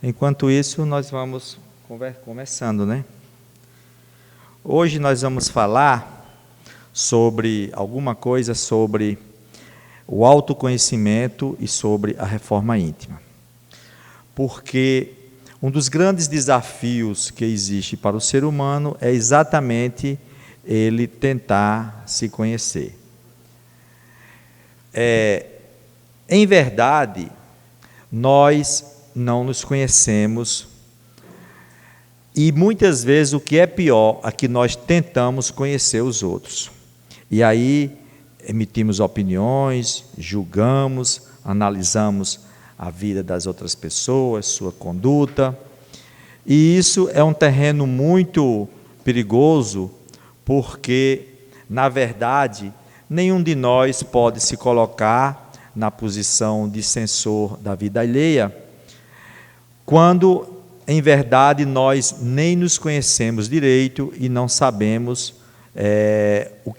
Enquanto isso, nós vamos começando, né? Hoje nós vamos falar sobre alguma coisa sobre o autoconhecimento e sobre a reforma íntima. Porque um dos grandes desafios que existe para o ser humano é exatamente ele tentar se conhecer. Em verdade, nós não nos conhecemos e muitas vezes o que é pior é que nós tentamos conhecer os outros. E aí emitimos opiniões, julgamos, analisamos a vida das outras pessoas, sua conduta. E isso é um terreno muito perigoso, porque, na verdade, nenhum de nós pode se colocar na posição de censor da vida alheia, quando, em verdade, nós nem nos conhecemos direito e não sabemos o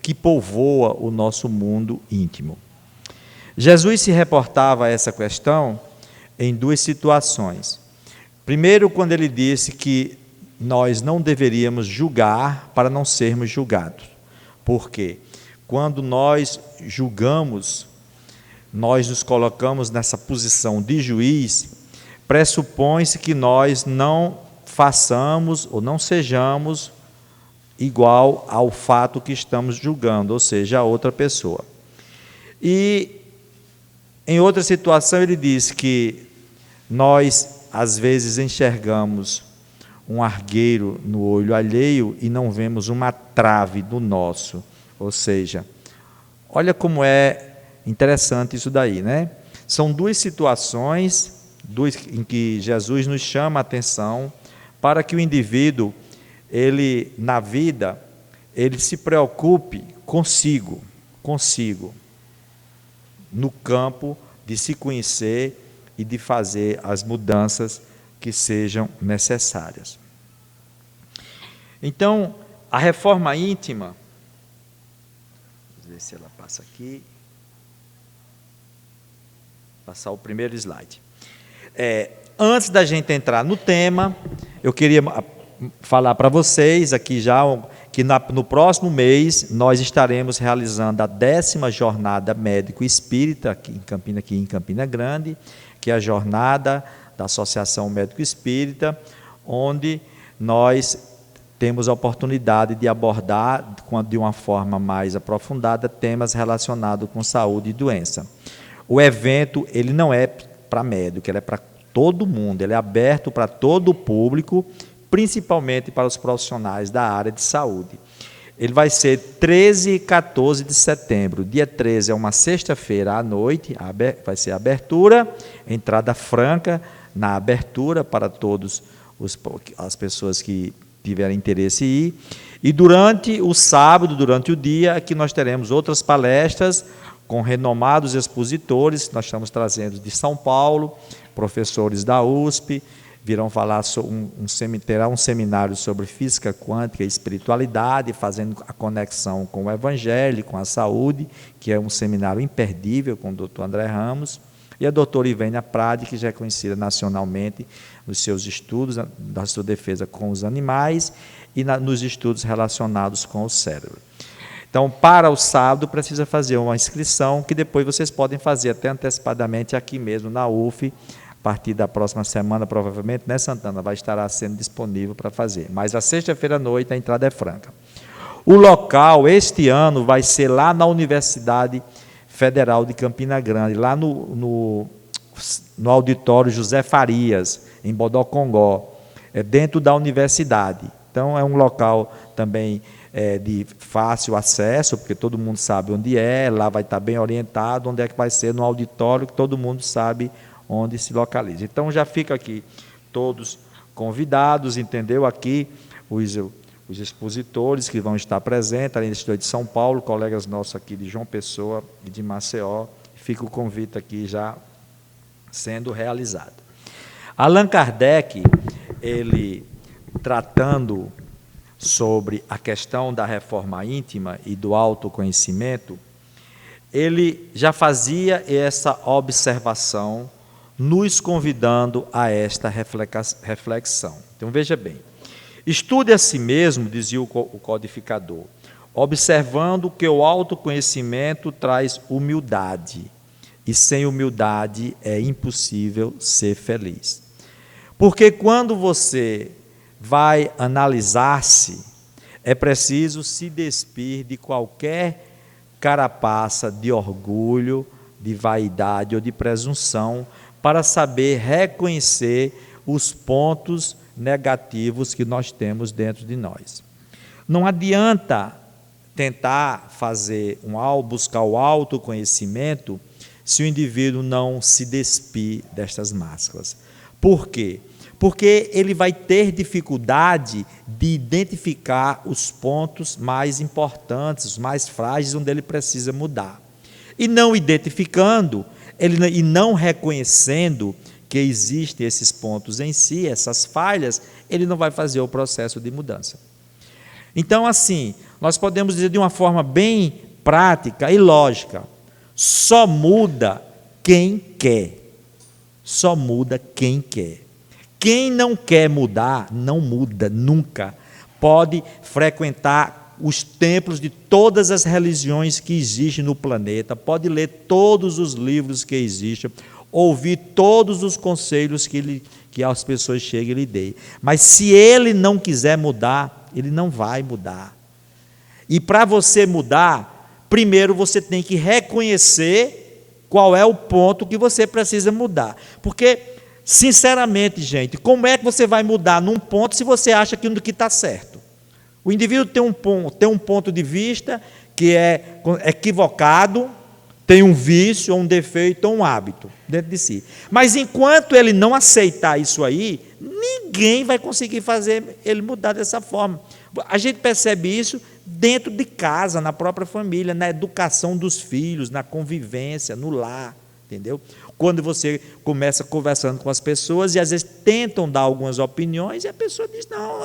que povoa o nosso mundo íntimo. Jesus se reportava a essa questão em duas situações. Primeiro, quando ele disse que nós não deveríamos julgar para não sermos julgados. Por quê? Quando nós julgamos, nós nos colocamos nessa posição de juiz, pressupõe-se que nós não façamos ou não sejamos igual ao fato que estamos julgando, ou seja, a outra pessoa. E em outra situação ele diz que nós às vezes enxergamos um argueiro no olho alheio e não vemos uma trave do nosso. Ou seja, olha como é interessante isso daí, né? São duas situações em que Jesus nos chama a atenção para que o indivíduo, ele na vida, ele se preocupe consigo, no campo de se conhecer e de fazer as mudanças que sejam necessárias. Então, a reforma íntima, vamos ver se ela passa aqui, passar o primeiro slide. Antes da gente entrar no tema, eu queria falar para vocês aqui já que no próximo mês nós estaremos realizando a 10ª jornada médico espírita aqui em Campina Grande, que é a jornada da Associação Médico Espírita, onde nós temos a oportunidade de abordar de uma forma mais aprofundada temas relacionados com saúde e doença. O evento, ele não é para médico, ele é para todo mundo, ele é aberto para todo o público, principalmente para os profissionais da área de saúde. Ele vai ser 13 e 14 de setembro. Dia 13 é uma sexta-feira à noite, vai ser a abertura, entrada franca na abertura para todas as pessoas que tiverem interesse em ir. E durante o sábado, durante o dia, aqui nós teremos outras palestras com renomados expositores. Nós estamos trazendo de São Paulo, professores da USP, virão falar sobre terá um seminário sobre física quântica e espiritualidade, fazendo a conexão com o Evangelho, com a saúde, que é um seminário imperdível com o Dr. André Ramos, e a doutora Ivênia Prade, que já é conhecida nacionalmente nos seus estudos, da sua defesa com os animais e nos estudos relacionados com o cérebro. Então, para o sábado, precisa fazer uma inscrição, que depois vocês podem fazer até antecipadamente aqui mesmo na UF, a partir da próxima semana, provavelmente, né, Santana? Vai estar sendo disponível para fazer. Mas a sexta-feira à noite a entrada é franca. O local, este ano, vai ser lá na Universidade Federal de Campina Grande, lá no auditório José Farias, em Bodocongó, dentro da universidade. Então, é um local também de fácil acesso, porque todo mundo sabe onde é, lá vai estar bem orientado, onde é que vai ser, no auditório, que todo mundo sabe onde se localiza. Então, já fica aqui todos convidados, entendeu? Aqui os expositores que vão estar presentes, além de São Paulo, colegas nossos aqui de João Pessoa e de Maceió, fica o convite aqui já sendo realizado. Allan Kardec, ele tratando sobre a questão da reforma íntima e do autoconhecimento, ele já fazia essa observação nos convidando a esta reflexão. Então, veja bem. Estude a si mesmo, dizia o codificador, observando que o autoconhecimento traz humildade, e sem humildade é impossível ser feliz. Porque quando você vai analisar-se, é preciso se despir de qualquer carapaça de orgulho, de vaidade ou de presunção, para saber reconhecer os pontos negativos que nós temos dentro de nós. Não adianta tentar buscar o autoconhecimento se o indivíduo não se despir destas máscaras. Por quê? Porque ele vai ter dificuldade de identificar os pontos mais importantes, os mais frágeis, onde ele precisa mudar. E não identificando, e não reconhecendo que existem esses pontos em si, essas falhas, ele não vai fazer o processo de mudança. Então, assim, nós podemos dizer de uma forma bem prática e lógica, só muda quem quer. Só muda quem quer. Quem não quer mudar, não muda nunca. Pode frequentar os templos de todas as religiões que existem no planeta, pode ler todos os livros que existem, ouvir todos os conselhos que as pessoas chegam e lhe deem. Mas se ele não quiser mudar, ele não vai mudar. E para você mudar, primeiro você tem que reconhecer qual é o ponto que você precisa mudar. Porque, sinceramente, gente, como é que você vai mudar num ponto se você acha que está certo? O indivíduo tem um ponto de vista que é equivocado, tem um vício, ou um defeito, ou um hábito dentro de si. Mas enquanto ele não aceitar isso aí, ninguém vai conseguir fazer ele mudar dessa forma. A gente percebe isso dentro de casa, na própria família, na educação dos filhos, na convivência, no lar, entendeu? Quando você começa conversando com as pessoas e às vezes tentam dar algumas opiniões e a pessoa diz, não,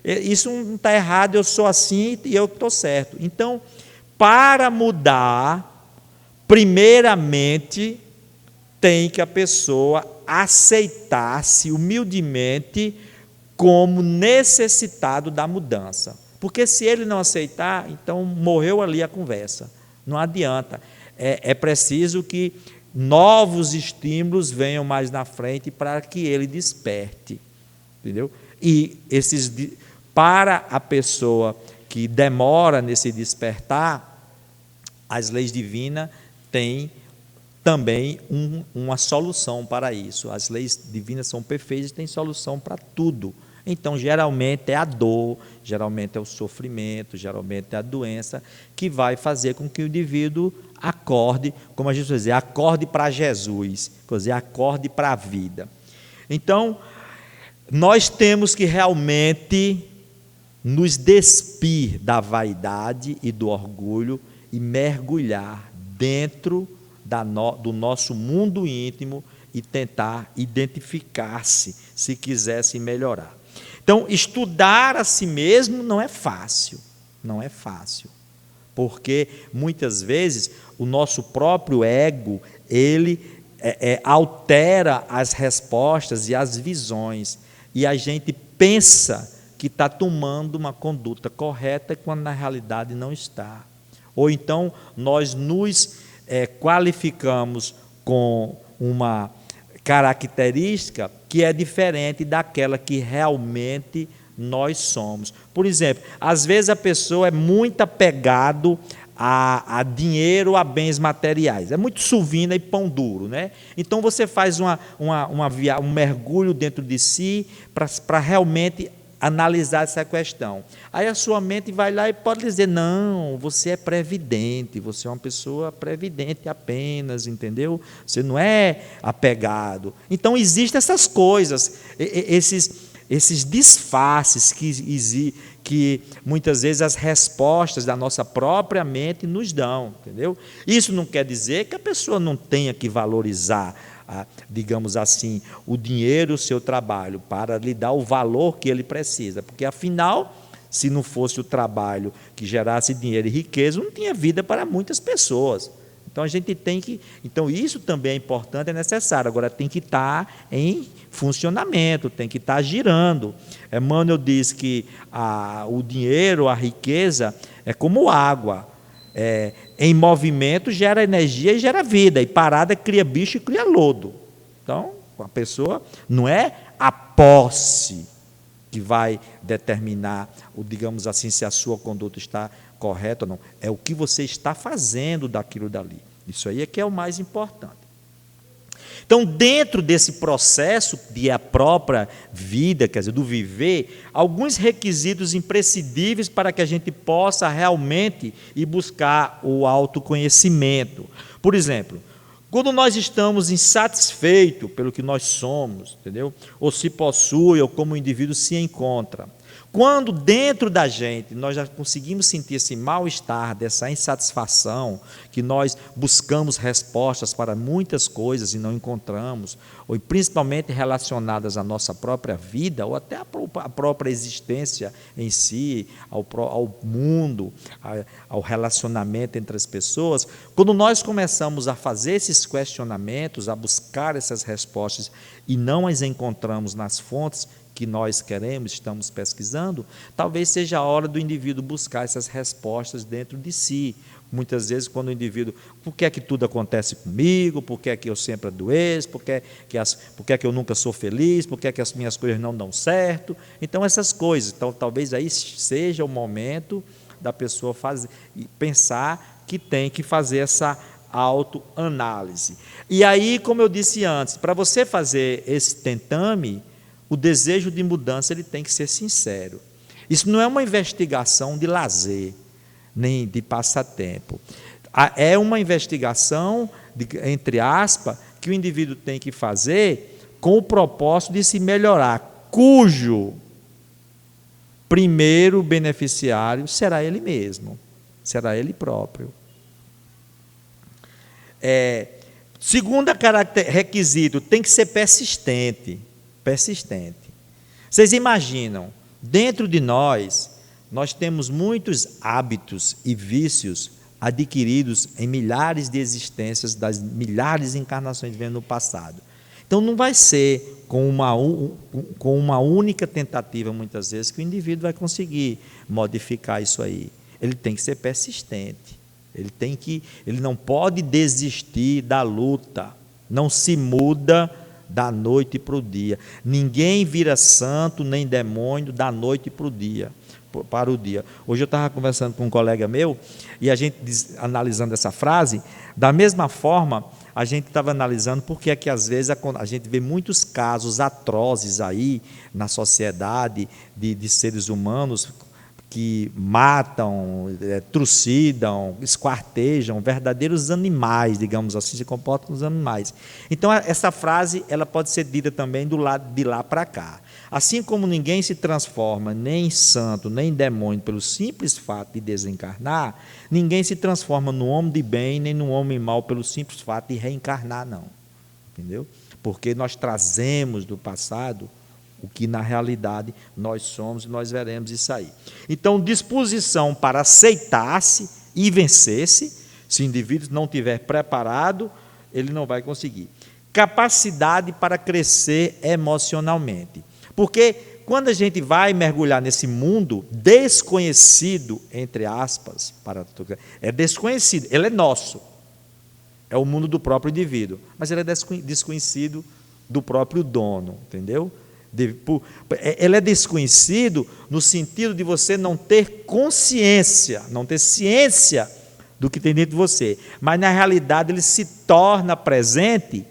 isso não está errado, eu sou assim e eu estou certo. Então, para mudar, primeiramente, tem que a pessoa aceitar-se humildemente como necessitado da mudança. Porque se ele não aceitar, então morreu ali a conversa. Não adianta. É preciso que novos estímulos venham mais na frente para que ele desperte. Entendeu? E para a pessoa que demora nesse despertar, as leis divinas têm também uma solução para isso. As leis divinas são perfeitas e têm solução para tudo. Então, geralmente é a dor, geralmente é o sofrimento, geralmente é a doença que vai fazer com que o indivíduo acorde, como a gente vai dizer, acorde para Jesus, quer dizer, acorde para a vida. Então, nós temos que realmente nos despir da vaidade e do orgulho e mergulhar dentro do nosso mundo íntimo e tentar identificar-se, se quisesse melhorar. Então, estudar a si mesmo não é fácil, porque muitas vezes o nosso próprio ego, ele altera as respostas e as visões, e a gente pensa que está tomando uma conduta correta, quando na realidade não está. Ou então, nós nos qualificamos com uma característica que é diferente daquela que realmente nós somos. Por exemplo, às vezes a pessoa é muito apegado a dinheiro, a bens materiais, é muito suvina e pão duro, né? Então você faz um mergulho dentro de si para realmente analisar essa questão. Aí a sua mente vai lá e pode dizer, não, você é previdente, você é uma pessoa previdente apenas, entendeu? Você não é apegado. Então, existem essas coisas, esses disfarces que muitas vezes as respostas da nossa própria mente nos dão, entendeu? Isso não quer dizer que a pessoa não tenha que valorizar, digamos assim, o dinheiro, o seu trabalho, para lhe dar o valor que ele precisa, porque afinal, se não fosse o trabalho que gerasse dinheiro e riqueza, não tinha vida para muitas pessoas, Então a gente tem que. Então isso também é importante, é necessário. Agora tem que estar em funcionamento, tem que estar girando. Emmanuel diz que o dinheiro, a riqueza, é como água. Em movimento gera energia e gera vida, e parada cria bicho e cria lodo. Então, a pessoa não é a posse que vai determinar, digamos assim, se a sua conduta está correta ou não. É o que você está fazendo daquilo dali. Isso aí é que é o mais importante. Então, dentro desse processo de a própria vida, quer dizer, do viver, alguns requisitos imprescindíveis para que a gente possa realmente ir buscar o autoconhecimento. Por exemplo, quando nós estamos insatisfeitos pelo que nós somos, entendeu? Ou se possui, ou como o indivíduo se encontra. Quando dentro da gente nós já conseguimos sentir esse mal-estar, dessa insatisfação, que nós buscamos respostas para muitas coisas e não encontramos, ou principalmente relacionadas à nossa própria vida, ou até à própria existência em si, ao mundo, ao relacionamento entre as pessoas, quando nós começamos a fazer esses questionamentos, a buscar essas respostas e não as encontramos nas fontes que nós queremos, estamos pesquisando, talvez seja a hora do indivíduo buscar essas respostas dentro de si. Muitas vezes, quando o indivíduo, por que é que tudo acontece comigo, por que é que eu sempre adoeço, por que é que eu nunca sou feliz, por que é que as minhas coisas não dão certo, então essas coisas, então talvez aí seja o momento da pessoa pensar que tem que fazer essa autoanálise. E aí, como eu disse antes, para você fazer esse tentame, o desejo de mudança ele tem que ser sincero. Isso não é uma investigação de lazer, nem de passatempo. É uma investigação, entre aspas, que o indivíduo tem que fazer com o propósito de se melhorar, cujo primeiro beneficiário será ele mesmo, será ele próprio. Segundo requisito, tem que ser persistente. Vocês imaginam, dentro de nós temos muitos hábitos e vícios adquiridos em milhares de existências, das milhares de encarnações vivendo no passado. Então não vai ser com uma única tentativa, muitas vezes, que o indivíduo vai conseguir modificar isso aí. Ele tem que ser persistente, ele não pode desistir da luta, não se muda da noite para o dia. Ninguém vira santo nem demônio da noite para o dia. Hoje eu estava conversando com um colega meu e a gente analisando essa frase, da mesma forma a gente estava analisando porque é que às vezes a gente vê muitos casos atrozes aí na sociedade de seres humanos que matam, trucidam, esquartejam, verdadeiros animais, digamos assim, se comportam com os animais. Então, essa frase ela pode ser dita também do lado de lá para cá. Assim como ninguém se transforma nem em santo, nem em demônio, pelo simples fato de desencarnar, ninguém se transforma no homem de bem, nem no homem mau, pelo simples fato de reencarnar, não. Entendeu? Porque nós trazemos do passado o que na realidade nós somos, e nós veremos isso aí. Então, disposição para aceitar-se e vencer-se. Se o indivíduo não estiver preparado, ele não vai conseguir. Capacidade para crescer emocionalmente. Porque quando a gente vai mergulhar nesse mundo desconhecido, entre aspas, é desconhecido, ele é nosso, é o mundo do próprio indivíduo, mas ele é desconhecido do próprio dono, entendeu? Ele é desconhecido no sentido de você não ter consciência, não ter ciência do que tem dentro de você, mas na realidade ele se torna presente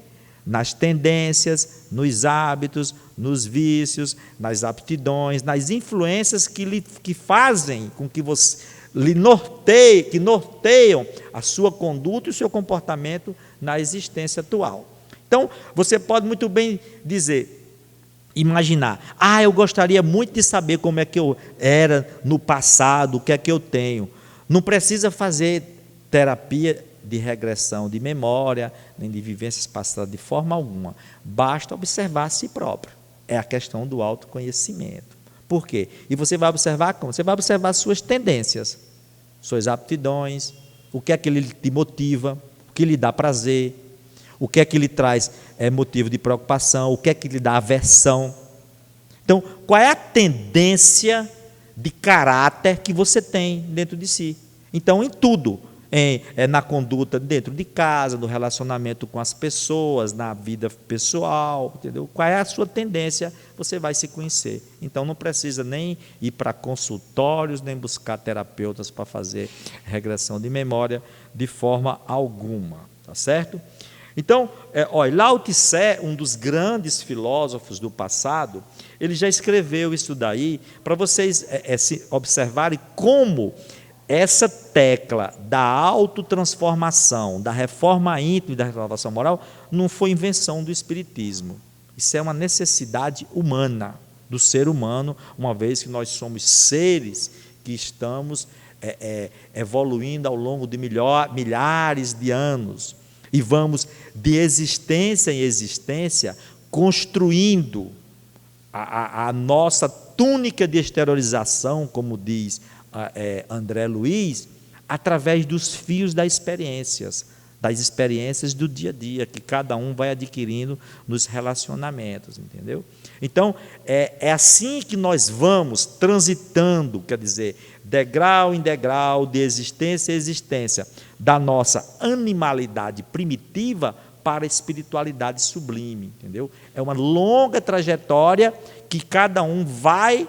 nas tendências, nos hábitos, nos vícios, nas aptidões, nas influências que fazem com que você que norteiam a sua conduta e o seu comportamento na existência atual. Então, você pode muito bem imaginar, eu gostaria muito de saber como é que eu era no passado, o que é que eu tenho. Não precisa fazer terapia de regressão de memória, nem de vivências passadas de forma alguma. Basta observar a si próprio. É a questão do autoconhecimento. Por quê? E você vai observar como? Você vai observar suas tendências, suas aptidões, o que é que ele te motiva, o que lhe dá prazer, o que é que lhe traz motivo de preocupação, o que é que lhe dá aversão. Então, qual é a tendência de caráter que você tem dentro de si? Então, em tudo, na conduta dentro de casa, no relacionamento com as pessoas, na vida pessoal, entendeu? Qual é a sua tendência? Você vai se conhecer. Então, não precisa nem ir para consultórios, nem buscar terapeutas para fazer regressão de memória de forma alguma, tá certo? Então, olha, Lao Tse, um dos grandes filósofos do passado, ele já escreveu isso daí, para vocês observarem como essa tecla da autotransformação, da reforma íntima e da renovação moral, não foi invenção do Espiritismo. Isso é uma necessidade humana, do ser humano, uma vez que nós somos seres que estamos evoluindo ao longo de milhares de anos, e vamos, de existência em existência, construindo a nossa túnica de exteriorização, como diz André Luiz, através dos fios das experiências do dia a dia, que cada um vai adquirindo nos relacionamentos, entendeu? Então, é assim que nós vamos transitando, quer dizer, degrau em degrau, de existência em existência, da nossa animalidade primitiva para a espiritualidade sublime, entendeu? É uma longa trajetória que cada um vai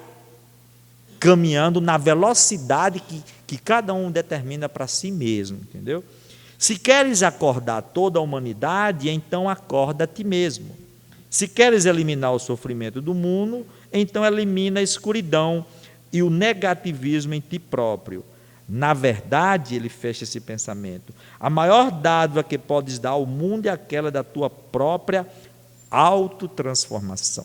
caminhando na velocidade que cada um determina para si mesmo, entendeu? Se queres acordar toda a humanidade, então acorda a ti mesmo. Se queres eliminar o sofrimento do mundo, então elimina a escuridão e o negativismo em ti próprio. Na verdade, ele fecha esse pensamento, a maior dádiva que podes dar ao mundo é aquela da tua própria autotransformação.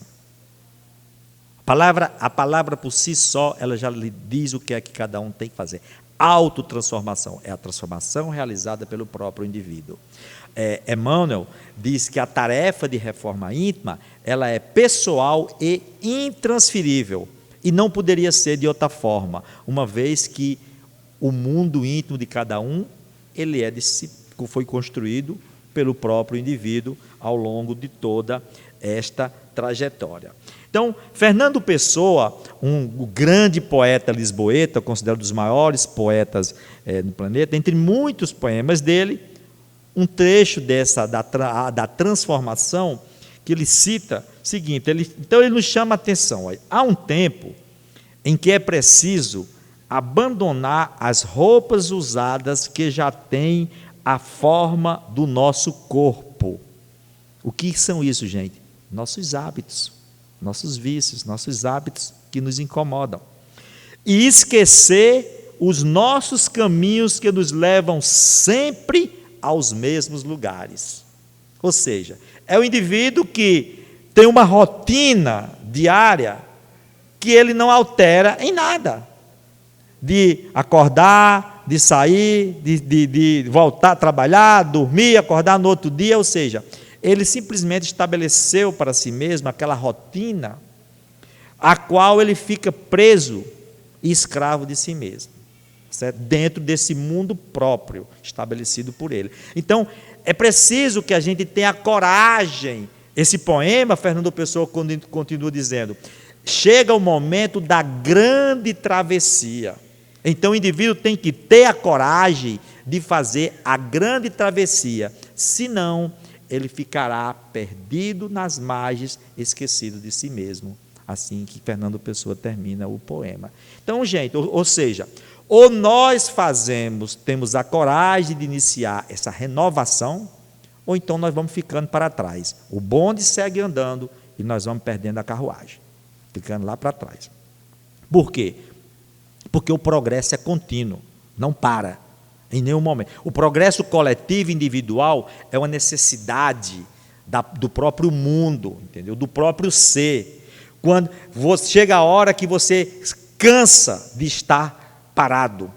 A palavra por si só, ela já lhe diz o que é que cada um tem que fazer. Autotransformação é a transformação realizada pelo próprio indivíduo. Emmanuel diz que a tarefa de reforma íntima, ela é pessoal e intransferível, e não poderia ser de outra forma, uma vez que o mundo íntimo de cada um, ele foi construído pelo próprio indivíduo ao longo de toda esta trajetória. Então, Fernando Pessoa, um grande poeta lisboeta, considerado um dos maiores poetas do planeta, entre muitos poemas dele, um trecho da transformação, que ele cita o seguinte, então ele nos chama a atenção, há um tempo em que é preciso abandonar as roupas usadas que já têm a forma do nosso corpo. O que são isso, gente? Nossos hábitos, nossos vícios, nossos hábitos que nos incomodam. E esquecer os nossos caminhos que nos levam sempre aos mesmos lugares. Ou seja, é o indivíduo que tem uma rotina diária que ele não altera em nada. De acordar, de sair, de voltar a trabalhar, dormir, acordar no outro dia, ou seja, ele simplesmente estabeleceu para si mesmo aquela rotina a qual ele fica preso e escravo de si mesmo, certo? Dentro desse mundo próprio estabelecido por ele. Então, é preciso que a gente tenha coragem. Esse poema, Fernando Pessoa continua dizendo, chega o momento da grande travessia. Então, o indivíduo tem que ter a coragem de fazer a grande travessia, senão ele ficará perdido nas margens, esquecido de si mesmo. Assim que Fernando Pessoa termina o poema. Então, gente, ou seja, ou nós temos a coragem de iniciar essa renovação, ou então nós vamos ficando para trás. O bonde segue andando e nós vamos perdendo a carruagem, ficando lá para trás. Por quê? Porque o progresso é contínuo, não para em nenhum momento. O progresso coletivo e individual é uma necessidade do próprio mundo, entendeu? Do próprio ser. Quando chega a hora que você cansa de estar parado,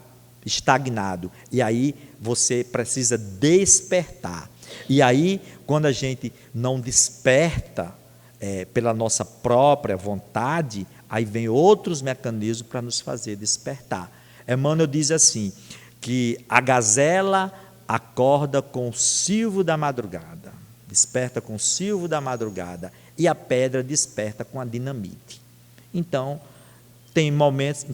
estagnado, e aí você precisa despertar. E aí, quando a gente não desperta pela nossa própria vontade, aí vem outros mecanismos para nos fazer despertar. Emmanuel diz assim, que a gazela acorda com o silvo da madrugada, desperta com o silvo da madrugada, e a pedra desperta com a dinamite. Então, tem momentos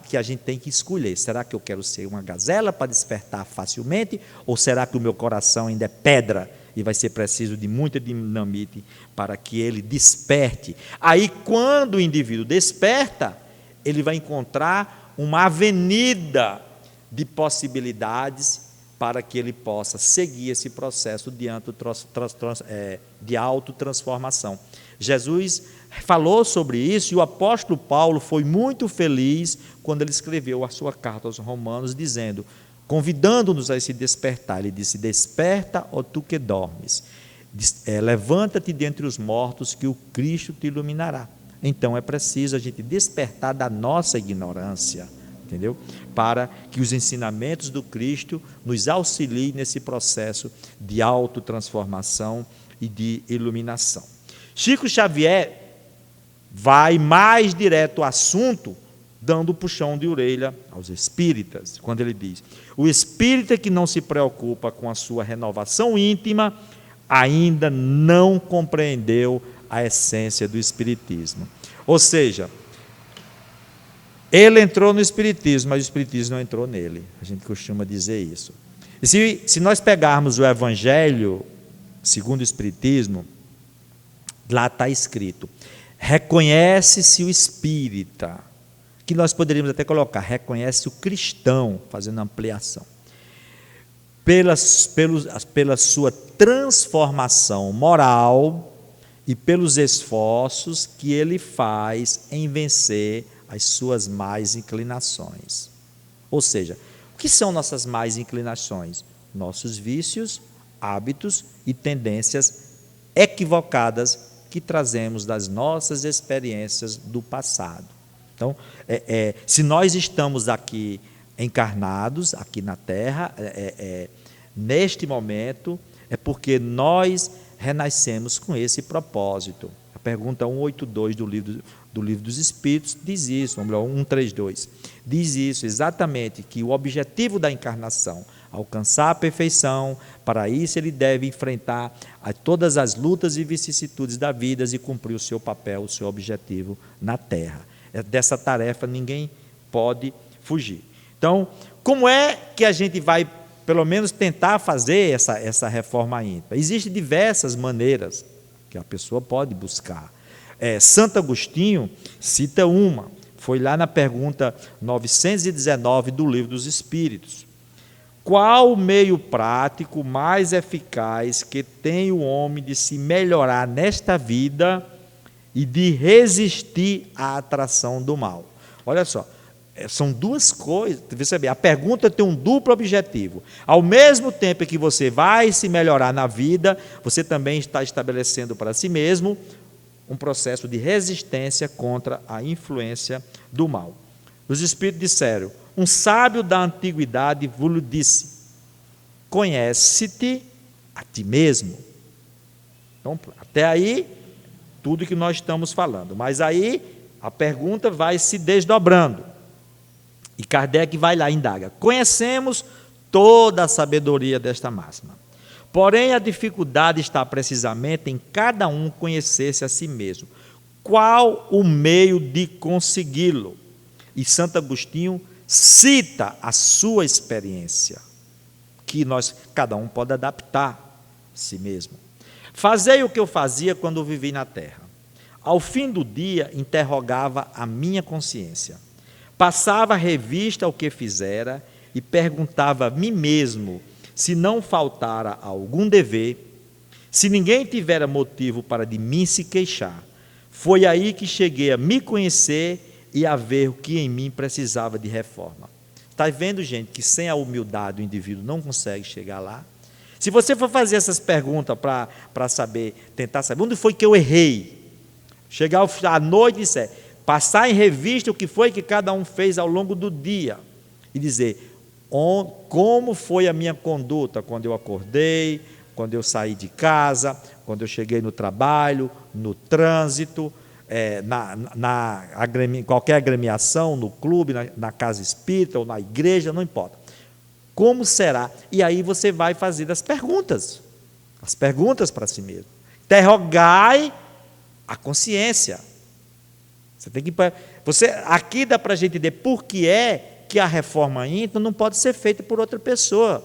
que a gente tem que escolher: será que eu quero ser uma gazela para despertar facilmente, ou será que o meu coração ainda é pedra e vai ser preciso de muita dinamite para que ele desperte? Aí, quando o indivíduo desperta, ele vai encontrar uma avenida de possibilidades para que ele possa seguir esse processo de autotransformação. Jesus falou sobre isso, e o apóstolo Paulo foi muito feliz quando ele escreveu a sua carta aos Romanos, dizendo, convidando-nos a esse despertar. Ele disse: desperta, ó tu que dormes, levanta-te dentre os mortos, que o Cristo te iluminará. Então é preciso a gente despertar da nossa ignorância, entendeu? Para que os ensinamentos do Cristo nos auxiliem nesse processo de autotransformação e de iluminação. Chico Xavier vai mais direto ao assunto, dando puxão de orelha aos espíritas, quando ele diz: o espírita que não se preocupa com a sua renovação íntima ainda não compreendeu a essência do espiritismo. Ou seja, ele entrou no espiritismo, mas o espiritismo não entrou nele. A gente costuma dizer isso. E se nós pegarmos o Evangelho segundo o espiritismo, lá está escrito: reconhece-se o espírita, que nós poderíamos até colocar, reconhece o cristão, fazendo ampliação, pela sua transformação moral e pelos esforços que ele faz em vencer as suas más inclinações. Ou seja, o que são nossas más inclinações? Nossos vícios, hábitos e tendências equivocadas que trazemos das nossas experiências do passado. Então, se nós estamos aqui encarnados, aqui na Terra, neste momento, é porque nós renascemos com esse propósito. A pergunta 182 do livro dos Espíritos diz isso, ou melhor, 132, diz isso exatamente, que o objetivo da encarnação, alcançar a perfeição. Para isso ele deve enfrentar todas as lutas e vicissitudes da vida e cumprir o seu papel, o seu objetivo na Terra. Dessa tarefa ninguém pode fugir. Então, como é que a gente vai, pelo menos, tentar fazer essa reforma íntima? Existem diversas maneiras que a pessoa pode buscar. Santo Agostinho cita uma, foi lá na pergunta 919 do Livro dos Espíritos. Qual o meio prático mais eficaz que tem o homem de se melhorar nesta vida e de resistir à atração do mal? Olha só, são duas coisas. Você vê, a pergunta tem um duplo objetivo. Ao mesmo tempo que você vai se melhorar na vida, você também está estabelecendo para si mesmo um processo de resistência contra a influência do mal. Os Espíritos disseram: um sábio da antiguidade vos disse: conhece-te a ti mesmo. Então, até aí, tudo que nós estamos falando. Mas aí, a pergunta vai se desdobrando. E Kardec vai lá e indaga: conhecemos toda a sabedoria desta máxima. Porém, a dificuldade está precisamente em cada um conhecer-se a si mesmo. Qual o meio de consegui-lo? E Santo Agostinho cita a sua experiência, que cada um pode adaptar a si mesmo. Fazei o que eu fazia quando vivi na terra. Ao fim do dia, interrogava a minha consciência. Passava revista ao que fizera e perguntava a mim mesmo se não faltara algum dever, se ninguém tivera motivo para de mim se queixar. Foi aí que cheguei a me conhecer e a ver o que em mim precisava de reforma. Está vendo, gente, que sem a humildade o indivíduo não consegue chegar lá? Se você for fazer essas perguntas para tentar saber onde foi que eu errei, chegar à noite e dizer, passar em revista o que foi que cada um fez ao longo do dia e dizer como foi a minha conduta quando eu acordei, quando eu saí de casa, quando eu cheguei no trabalho, no trânsito, qualquer agremiação, no clube, na casa espírita ou na igreja, não importa. Como será? E aí você vai fazer as perguntas para si mesmo. Interrogai a consciência. Aqui dá para a gente entender por que é que a reforma íntima não pode ser feita por outra pessoa.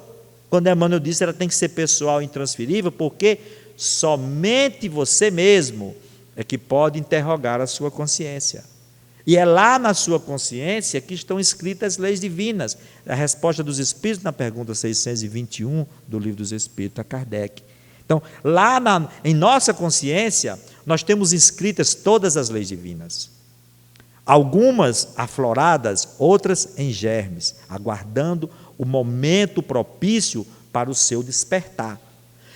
Quando Emmanuel disse que ela tem que ser pessoal e intransferível, porque somente você mesmo é que pode interrogar a sua consciência. E é lá na sua consciência que estão escritas as leis divinas. A resposta dos Espíritos na pergunta 621 do Livro dos Espíritos, a Kardec. Então, em nossa consciência, nós temos escritas todas as leis divinas. Algumas afloradas, outras em germes, aguardando o momento propício para o seu despertar.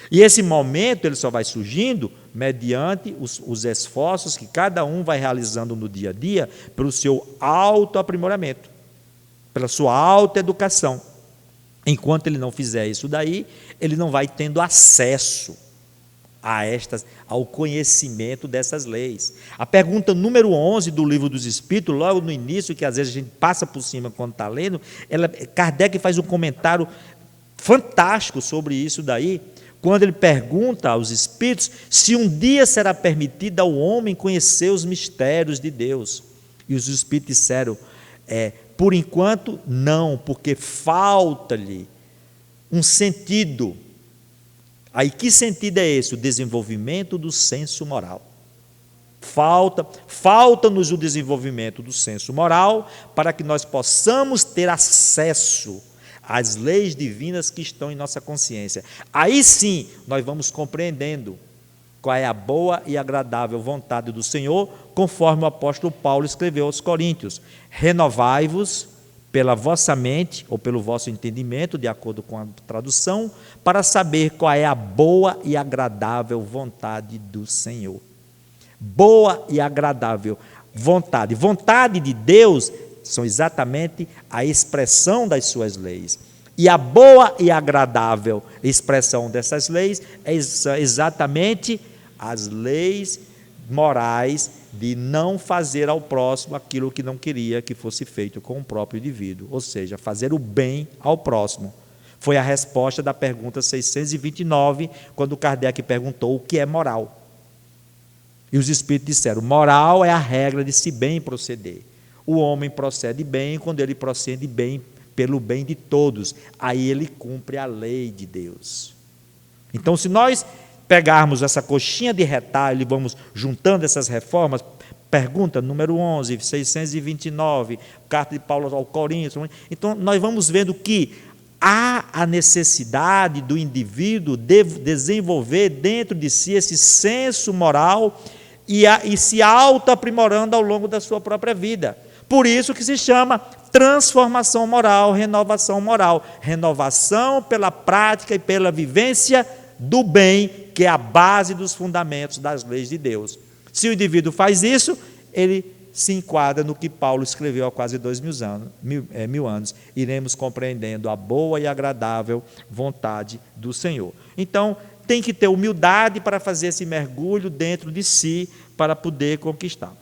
E esse momento ele só vai surgindo mediante os esforços que cada um vai realizando no dia a dia pelo seu autoaprimoramento, pela sua autoeducação. Enquanto ele não fizer isso daí, ele não vai tendo acesso ao conhecimento dessas leis. A pergunta número 11 do Livro dos Espíritos, logo no início, que às vezes a gente passa por cima quando está lendo, Kardec faz um comentário fantástico sobre isso daí, quando ele pergunta aos Espíritos se um dia será permitido ao homem conhecer os mistérios de Deus. E os Espíritos disseram, por enquanto não, porque falta-lhe um sentido. Aí que sentido é esse? O desenvolvimento do senso moral. Falta-nos o desenvolvimento do senso moral para que nós possamos ter acesso às leis divinas que estão em nossa consciência. Aí sim, nós vamos compreendendo qual é a boa e agradável vontade do Senhor, conforme o apóstolo Paulo escreveu aos Coríntios: renovai-vos pela vossa mente, ou pelo vosso entendimento, de acordo com a tradução, para saber qual é a boa e agradável vontade do Senhor. Boa e agradável vontade. Vontade de Deus são exatamente a expressão das suas leis. E a boa e agradável expressão dessas leis é exatamente as leis morais de não fazer ao próximo aquilo que não queria que fosse feito com o próprio indivíduo, ou seja, fazer o bem ao próximo. Foi a resposta da pergunta 629, quando Kardec perguntou o que é moral. E os Espíritos disseram, moral é a regra de se bem proceder. O homem procede bem quando ele procede bem pelo bem de todos. Aí ele cumpre a lei de Deus. Então, se nós pegarmos essa coxinha de retalho e vamos juntando essas reformas, pergunta número 11, 629, carta de Paulo ao Coríntios, então nós vamos vendo que há a necessidade do indivíduo de desenvolver dentro de si esse senso moral e se auto-aprimorando ao longo da sua própria vida. Por isso que se chama transformação moral, renovação pela prática e pela vivência do bem, que é a base dos fundamentos das leis de Deus. Se o indivíduo faz isso, ele se enquadra no que Paulo escreveu há quase 2000 anos. Iremos compreendendo a boa e agradável vontade do Senhor. Então, tem que ter humildade para fazer esse mergulho dentro de si, para poder conquistar.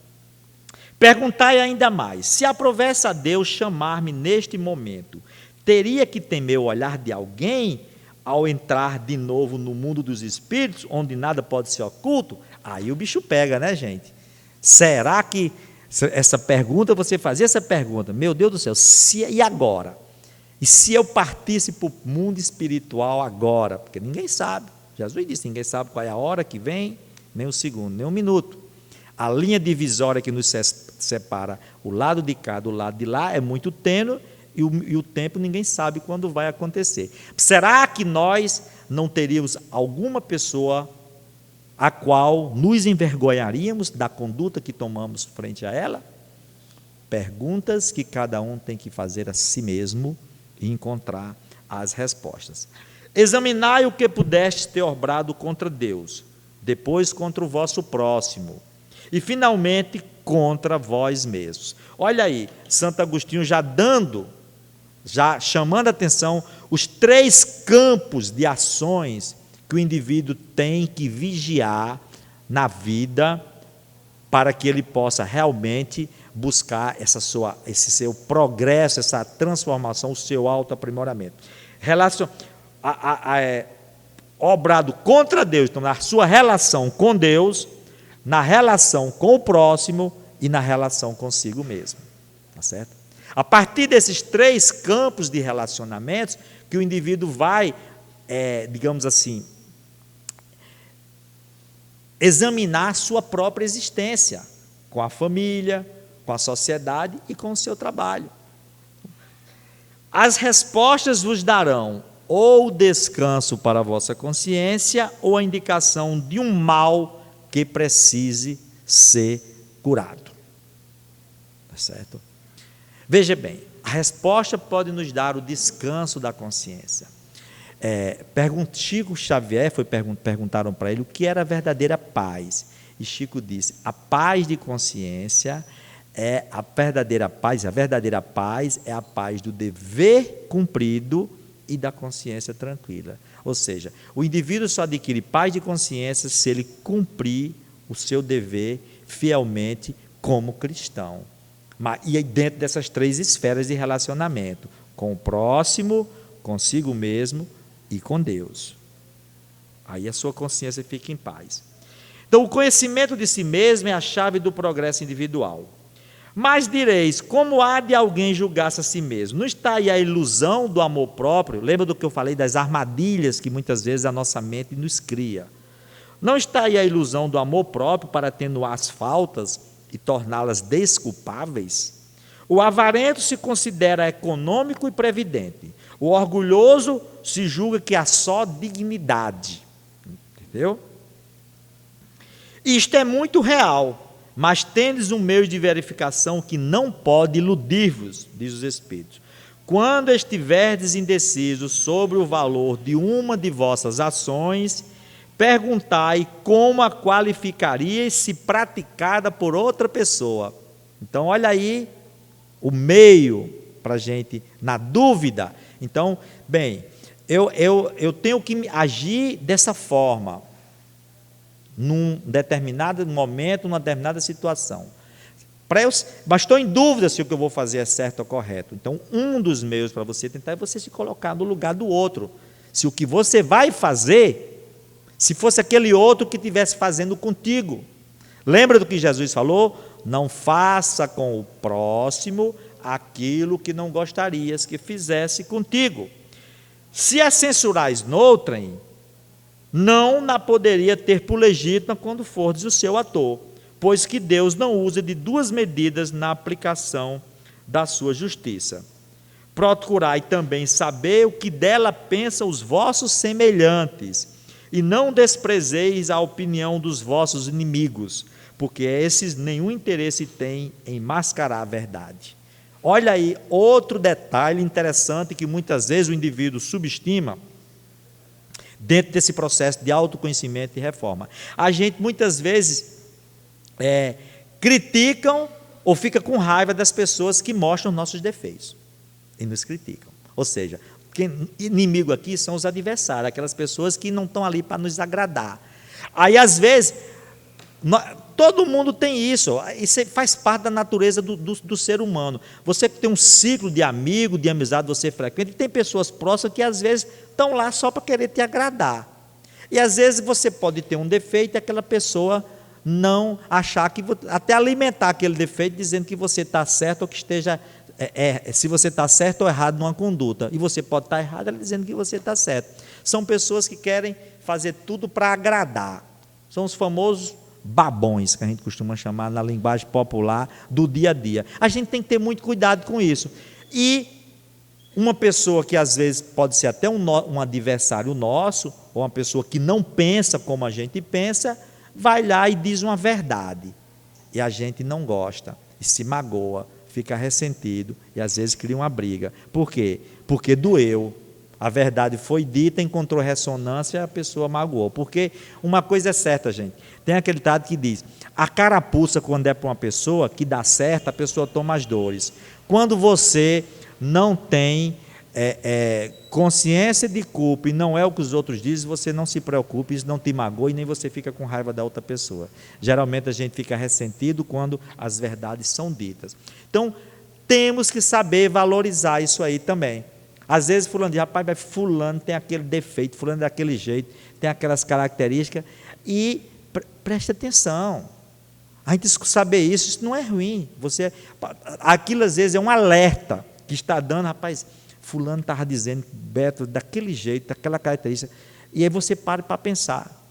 Perguntai ainda mais, se aprovesse a Deus chamar-me neste momento, teria que temer o olhar de alguém ao entrar de novo no mundo dos espíritos, onde nada pode ser oculto? Aí o bicho pega, né, gente? Será que essa pergunta, você fazia essa pergunta, meu Deus do céu, e agora? E se eu partisse para o mundo espiritual agora? Porque ninguém sabe, Jesus disse, ninguém sabe qual é a hora que vem, nem o segundo, nem um minuto. A linha divisória que nos separa o lado de cá do lado de lá é muito tênue, e o tempo ninguém sabe quando vai acontecer. Será que nós não teríamos alguma pessoa a qual nos envergonharíamos da conduta que tomamos frente a ela? Perguntas que cada um tem que fazer a si mesmo e encontrar as respostas. Examinai o que pudestes ter obrado contra Deus, depois contra o vosso próximo, e finalmente contra vós mesmos. Olha aí, Santo Agostinho já chamando a atenção, os 3 campos de ações que o indivíduo tem que vigiar na vida para que ele possa realmente buscar esse seu progresso, essa transformação, o seu autoaprimoramento. Obrado contra Deus, então na sua relação com Deus, na relação com o próximo e na relação consigo mesmo. Tá certo? A partir desses 3 campos de relacionamentos que o indivíduo vai, digamos assim, examinar a sua própria existência, com a família, com a sociedade e com o seu trabalho. As respostas vos darão ou descanso para a vossa consciência ou a indicação de um mal que precise ser curado. Tá certo? Veja bem, a resposta pode nos dar o descanso da consciência. Chico Xavier, perguntaram para ele o que era a verdadeira paz. E Chico disse, a paz de consciência é a verdadeira paz é a paz do dever cumprido e da consciência tranquila. Ou seja, o indivíduo só adquire paz de consciência se ele cumprir o seu dever fielmente como cristão. E dentro dessas 3 esferas de relacionamento, com o próximo, consigo mesmo e com Deus. Aí a sua consciência fica em paz. Então, o conhecimento de si mesmo é a chave do progresso individual. Mas direis, como há de alguém julgar-se a si mesmo? Não está aí a ilusão do amor próprio? Lembra do que eu falei das armadilhas que muitas vezes a nossa mente nos cria? Não está aí a ilusão do amor próprio para atenuar as faltas e torná-las desculpáveis? O avarento se considera econômico e previdente. O orgulhoso se julga que há só dignidade. Entendeu? Isto é muito real. Mas tendes um meio de verificação que não pode iludir-vos, diz os Espíritos. Quando estiverdes indecisos sobre o valor de uma de vossas ações, perguntai como a qualificaríeis se praticada por outra pessoa. Então, olha aí o meio para a gente, na dúvida. Então, bem, eu tenho que agir dessa forma, num determinado momento, numa determinada situação. Mas estou em dúvida se o que eu vou fazer é certo ou correto. Então, um dos meios para você tentar é você se colocar no lugar do outro. Se o que você vai fazer, se fosse aquele outro que estivesse fazendo contigo. Lembra do que Jesus falou? Não faça com o próximo aquilo que não gostarias que fizesse contigo. Se a censurais noutrem, não na poderia ter por legítima quando fordes o seu ator, pois que Deus não usa de 2 medidas na aplicação da sua justiça. Procurai também saber o que dela pensam os vossos semelhantes, e não desprezeis a opinião dos vossos inimigos, porque esses nenhum interesse têm em mascarar a verdade. Olha aí outro detalhe interessante que muitas vezes o indivíduo subestima, dentro desse processo de autoconhecimento e reforma. A gente muitas vezes criticam ou fica com raiva das pessoas que mostram nossos defeitos e nos criticam. Ou seja, inimigo aqui são os adversários, aquelas pessoas que não estão ali para nos agradar. Aí às vezes, todo mundo tem isso faz parte da natureza do ser humano. Você que tem um ciclo de amigo, de amizade, você frequenta, e tem pessoas próximas que às vezes estão lá só para querer te agradar. E às vezes você pode ter um defeito e aquela pessoa não achar que, até alimentar aquele defeito dizendo que você está certo ou que esteja, se você está certo ou errado numa conduta. E você pode estar errado ela dizendo que você está certo. São pessoas que querem fazer tudo para agradar. São os famosos babões, que a gente costuma chamar na linguagem popular do dia a dia. A gente tem que ter muito cuidado com isso. E uma pessoa que às vezes pode ser até um adversário nosso, ou uma pessoa que não pensa como a gente pensa, vai lá e diz uma verdade. E a gente não gosta, e se magoa, fica ressentido, e às vezes cria uma briga. Por quê? Porque doeu. A verdade foi dita, encontrou ressonância e a pessoa magoou. Porque uma coisa é certa, gente. Tem aquele ditado que diz, a carapuça, quando é para uma pessoa que dá certo, a pessoa toma as dores. Quando você não tem consciência de culpa e não é o que os outros dizem, você não se preocupe, isso não te magoa e nem você fica com raiva da outra pessoa. Geralmente a gente fica ressentido quando as verdades são ditas. Então, temos que saber valorizar isso aí também. Às vezes fulano diz, rapaz, mas fulano tem aquele defeito, fulano é daquele jeito, tem aquelas características, e preste atenção. A gente saber isso não é ruim. Aquilo às vezes é um alerta que está dando, rapaz, fulano estava dizendo, Beto, daquele jeito, daquela característica, e aí você para pensar,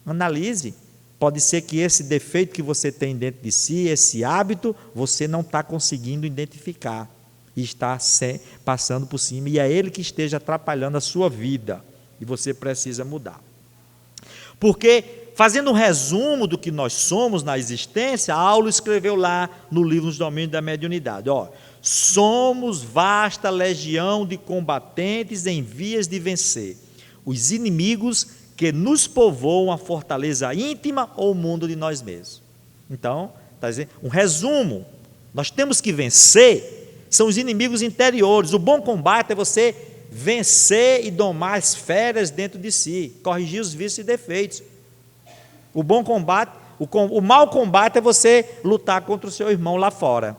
analise. Pode ser que esse defeito que você tem dentro de si, esse hábito, você não está conseguindo identificar e está passando por cima, e é ele que esteja atrapalhando a sua vida, e você precisa mudar. Porque, fazendo um resumo do que nós somos na existência, Aulo escreveu lá no livro Os Domínios da Mediunidade, somos vasta legião de combatentes em vias de vencer os inimigos que nos povoam a fortaleza íntima ou o mundo de nós mesmos. Então, está dizendo, um resumo, nós temos que vencer, são os inimigos interiores. O bom combate é você vencer e domar as feras dentro de si, corrigir os vícios e defeitos. O bom combate, o mau combate é você lutar contra o seu irmão lá fora,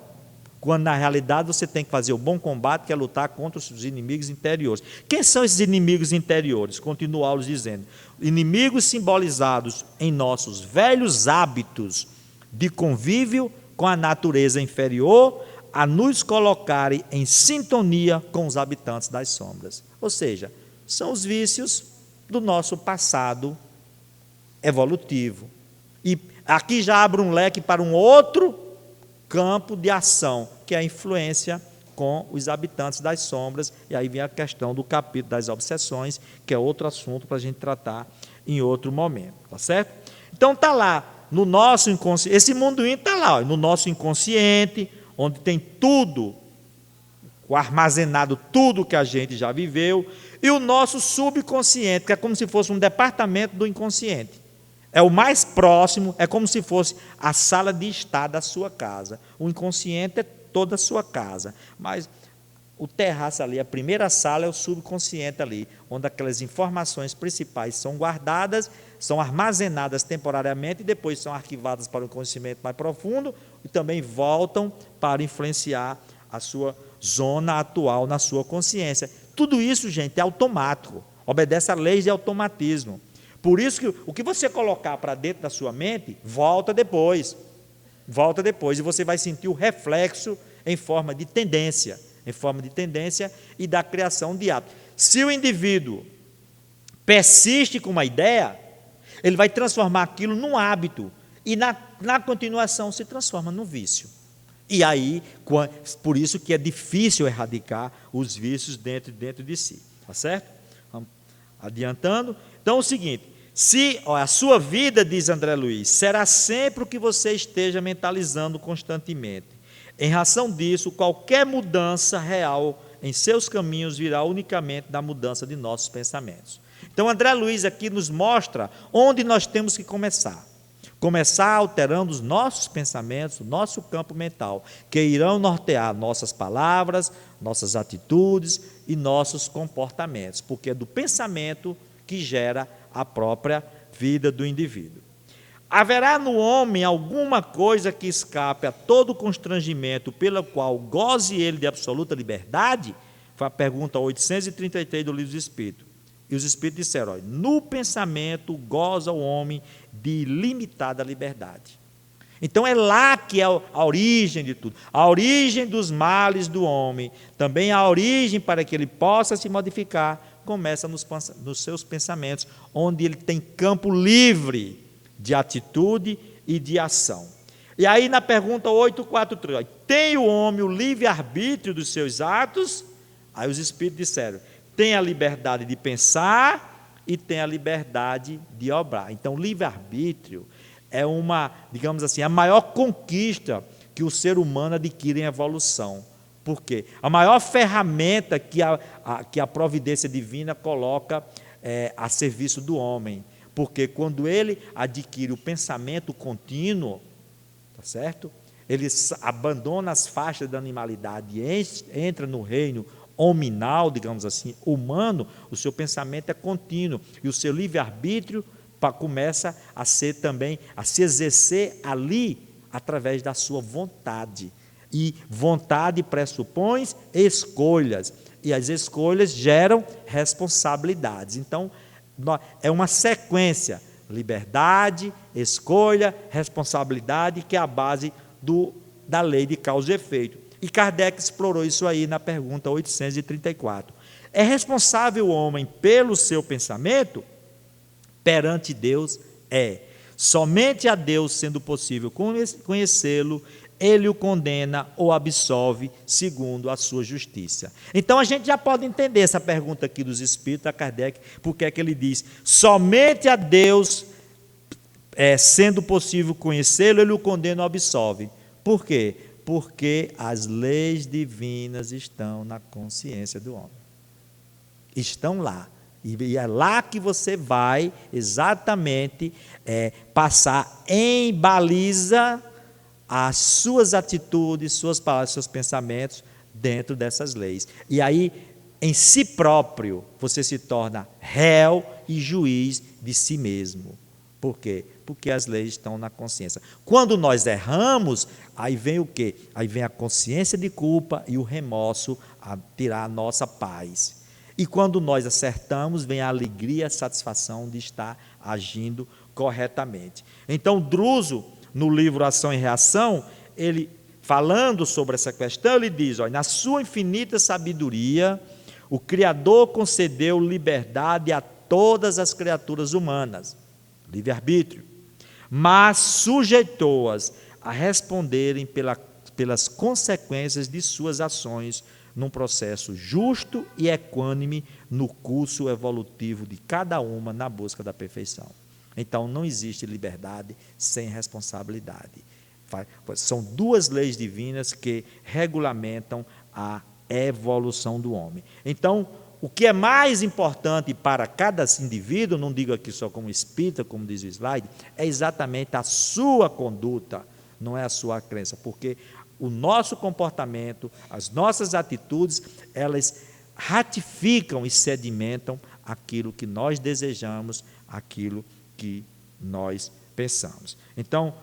quando na realidade você tem que fazer o bom combate, que é lutar contra os inimigos interiores. Quem são esses inimigos interiores? Continua Aulo dizendo, inimigos simbolizados em nossos velhos hábitos de convívio com a natureza inferior, a nos colocarem em sintonia com os habitantes das sombras. Ou seja, são os vícios do nosso passado evolutivo. E aqui já abre um leque para um outro campo de ação, que é a influência com os habitantes das sombras, e aí vem a questão do capítulo das obsessões, que é outro assunto para a gente tratar em outro momento, tá certo? Então está lá, no nosso inconsciente, esse mundo íntimo está lá, no nosso inconsciente, onde tem tudo, armazenado tudo que a gente já viveu, e o nosso subconsciente, que é como se fosse um departamento do inconsciente. É o mais próximo, é como se fosse a sala de estar da sua casa. O inconsciente é toda a sua casa, mas o terraço ali, a primeira sala é o subconsciente ali, onde aquelas informações principais são guardadas, são armazenadas temporariamente e depois são arquivadas para um conhecimento mais profundo e também voltam para influenciar a sua zona atual na sua consciência. Tudo isso, gente, é automático, obedece a leis de automatismo. Por isso que o que você colocar para dentro da sua mente, volta depois, e você vai sentir o reflexo em forma de tendência, e da criação de hábito. Se o indivíduo persiste com uma ideia, ele vai transformar aquilo num hábito, e na continuação se transforma num vício. E aí, por isso que é difícil erradicar os vícios dentro de si, tá certo? Vamos adiantando. Então, é o seguinte, a sua vida, diz André Luiz, será sempre o que você esteja mentalizando constantemente. Em razão disso, qualquer mudança real em seus caminhos virá unicamente da mudança de nossos pensamentos. Então, André Luiz aqui nos mostra onde nós temos que começar. Começar alterando os nossos pensamentos, o nosso campo mental, que irão nortear nossas palavras, nossas atitudes e nossos comportamentos, porque é do pensamento que gera a própria vida do indivíduo. Haverá no homem alguma coisa que escape a todo constrangimento pela qual goze ele de absoluta liberdade? Foi a pergunta 833 do Livro dos Espíritos. E os Espíritos disseram, no pensamento goza o homem de ilimitada liberdade. Então é lá que é a origem de tudo, a origem dos males do homem, também a origem para que ele possa se modificar, começa nos seus pensamentos, onde ele tem campo livre de atitude e de ação. E aí na pergunta 843, tem o homem o livre-arbítrio dos seus atos? Aí os Espíritos disseram, tem a liberdade de pensar e tem a liberdade de obrar. Então, livre-arbítrio é digamos assim, a maior conquista que o ser humano adquire em evolução. Por quê? A maior ferramenta que a providência divina coloca a serviço do homem. Porque quando ele adquire o pensamento contínuo, tá certo? Ele abandona as faixas da animalidade e entra no reino hominal, digamos assim, humano, o seu pensamento é contínuo e o seu livre-arbítrio começa a ser também, a se exercer ali através da sua vontade. E vontade pressupõe escolhas, e as escolhas geram responsabilidades. Então, é uma sequência: liberdade, escolha, responsabilidade, que é a base da lei de causa e efeito. E Kardec explorou isso aí na pergunta 834. É responsável o homem pelo seu pensamento? Perante Deus é. Somente a Deus, sendo possível conhecê-lo, ele o condena ou absolve segundo a sua justiça. Então a gente já pode entender essa pergunta aqui dos Espíritos, a Kardec, porque é que ele diz: somente a Deus, sendo possível conhecê-lo, ele o condena ou absolve. Por quê? Porque as leis divinas estão na consciência do homem. Estão lá. E é lá que você vai exatamente passar em baliza as suas atitudes, suas palavras, seus pensamentos dentro dessas leis. E aí, em si próprio, você se torna réu e juiz de si mesmo. Por quê? Porque as leis estão na consciência. Quando nós erramos, aí vem o quê? Aí vem a consciência de culpa e o remorso a tirar a nossa paz. E quando nós acertamos, vem a alegria e a satisfação de estar agindo corretamente. Então, Druso, no livro Ação e Reação, ele, falando sobre essa questão, ele diz: olha, na sua infinita sabedoria, o Criador concedeu liberdade a todas as criaturas humanas, livre-arbítrio, mas sujeitou-as a responderem pelas consequências de suas ações, num processo justo e equânime no curso evolutivo de cada uma na busca da perfeição. Então, não existe liberdade sem responsabilidade. São duas leis divinas que regulamentam a evolução do homem. Então, o que é mais importante para cada indivíduo, não digo aqui só como espírita, como diz o slide, é exatamente a sua conduta, não é a sua crença, porque o nosso comportamento, as nossas atitudes, elas ratificam e sedimentam aquilo que nós desejamos, aquilo que nós pensamos. Então,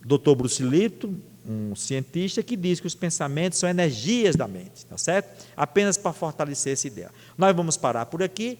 Dr. Bruce Lipton, um cientista, que diz que os pensamentos são energias da mente, tá certo? Apenas para fortalecer essa ideia. Nós vamos parar por aqui.